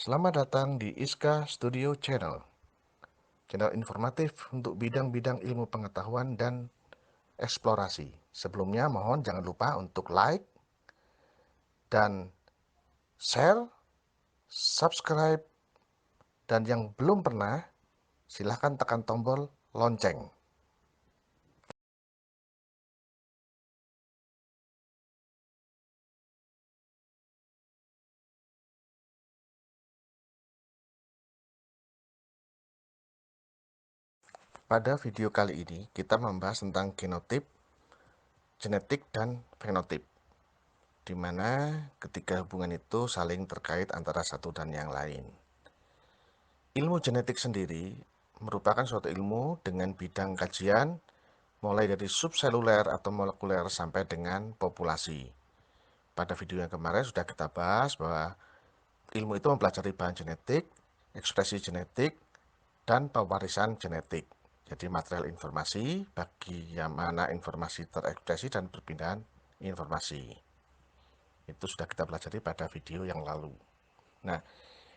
Selamat datang di Iska Studio Channel, channel informatif untuk bidang-bidang ilmu pengetahuan dan eksplorasi. Sebelumnya mohon jangan lupa untuk like dan share, subscribe, dan yang belum pernah silahkan tekan tombol lonceng. Pada video kali ini kita membahas tentang genotip, genetik, dan fenotip, di mana ketiga hubungan itu saling terkait antara satu dan yang lain. Ilmu genetik sendiri merupakan suatu ilmu dengan bidang kajian mulai dari subseluler atau molekuler sampai dengan populasi. Pada video yang kemarin sudah kita bahas bahwa ilmu itu mempelajari bahan genetik, ekspresi genetik, dan pewarisan genetik. Jadi material informasi bagi yang mana informasi terekspresi dan perpindahan informasi. Itu sudah kita pelajari pada video yang lalu. Nah,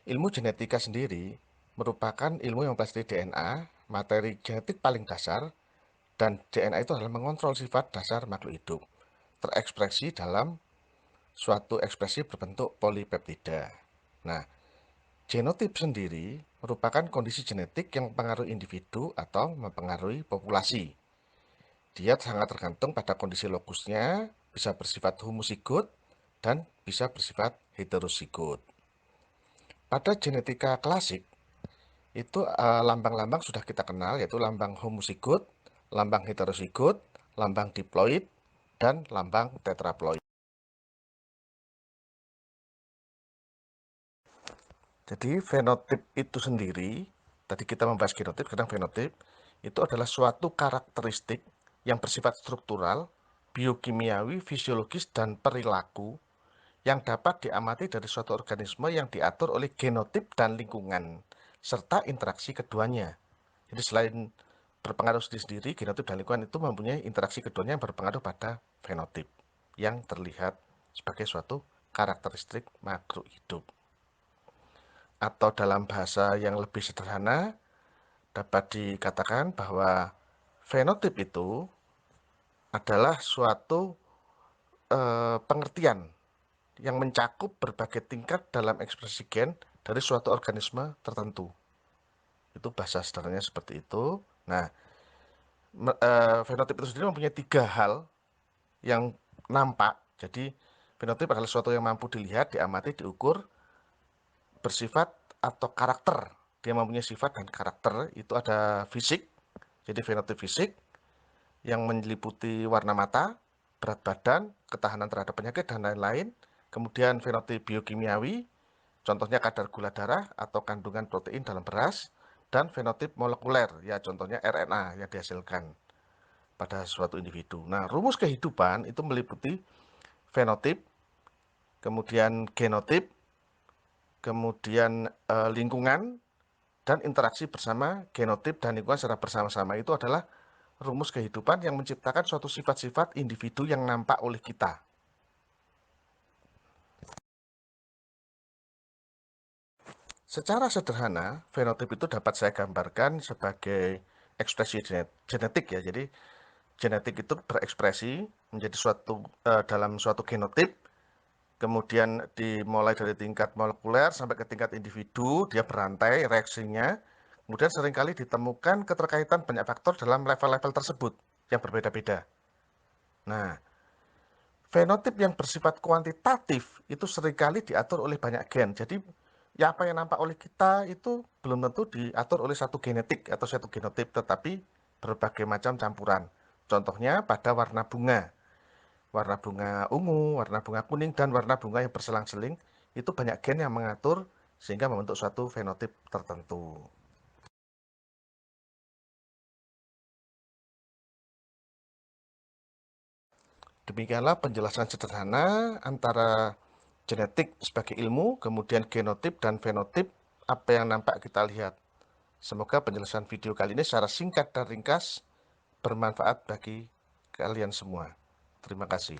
ilmu genetika sendiri merupakan ilmu yang mempelajari DNA, materi genetik paling dasar, dan DNA itu adalah mengontrol sifat dasar makhluk hidup, terekspresi dalam suatu ekspresi berbentuk polipeptida. Nah, genotip sendiri merupakan kondisi genetik yang mempengaruhi individu atau mempengaruhi populasi. Dia sangat tergantung pada kondisi lokusnya, bisa bersifat homozigot dan bisa bersifat heterozigot. Pada genetika klasik, itu lambang-lambang sudah kita kenal, yaitu lambang homozigot, lambang heterozigot, lambang diploid, dan lambang tetraploid. Jadi fenotip itu sendiri, tadi kita membahas genotip, sekarang fenotip, itu adalah suatu karakteristik yang bersifat struktural, biokimiawi, fisiologis, dan perilaku yang dapat diamati dari suatu organisme yang diatur oleh genotip dan lingkungan, serta interaksi keduanya. Jadi selain berpengaruh sendiri, genotip dan lingkungan itu mempunyai interaksi keduanya yang berpengaruh pada fenotip, yang terlihat sebagai suatu karakteristik makhluk hidup. Atau dalam bahasa yang lebih sederhana, dapat dikatakan bahwa fenotip itu adalah suatu pengertian yang mencakup berbagai tingkat dalam ekspresi gen dari suatu organisme tertentu. Itu bahasa sederhananya seperti itu. Nah, fenotip itu sendiri mempunyai tiga hal yang nampak. Jadi, fenotip adalah sesuatu yang mampu dilihat, diamati, diukur, bersifat atau karakter. Dia mempunyai sifat dan karakter. Itu ada fisik, jadi fenotip fisik yang meliputi warna mata, berat badan, ketahanan terhadap penyakit, dan lain-lain. Kemudian fenotip biokimiawi, contohnya kadar gula darah atau kandungan protein dalam beras. Dan fenotip molekuler, ya contohnya RNA yang dihasilkan pada suatu individu. Nah, rumus kehidupan itu meliputi fenotip, kemudian genotip, kemudian lingkungan, dan interaksi bersama genotip dan lingkungan secara bersama-sama. Itu adalah rumus kehidupan yang menciptakan suatu sifat-sifat individu yang nampak oleh kita. Secara sederhana, fenotip itu dapat saya gambarkan sebagai ekspresi genetik ya. Jadi genetik itu berekspresi menjadi dalam suatu genotip, kemudian dimulai dari tingkat molekuler sampai ke tingkat individu, dia berantai reaksinya, kemudian seringkali ditemukan keterkaitan banyak faktor dalam level-level tersebut yang berbeda-beda. Nah, fenotip yang bersifat kuantitatif itu seringkali diatur oleh banyak gen. Jadi, ya apa yang nampak oleh kita itu belum tentu diatur oleh satu genetik atau satu genotip, tetapi berbagai macam campuran. Contohnya pada warna bunga. Warna bunga ungu, warna bunga kuning, dan warna bunga yang berselang-seling, itu banyak gen yang mengatur sehingga membentuk suatu fenotip tertentu. Demikianlah penjelasan sederhana antara genetik sebagai ilmu, kemudian genotip dan fenotip, apa yang nampak kita lihat. Semoga penjelasan video kali ini secara singkat dan ringkas bermanfaat bagi kalian semua. Terima kasih.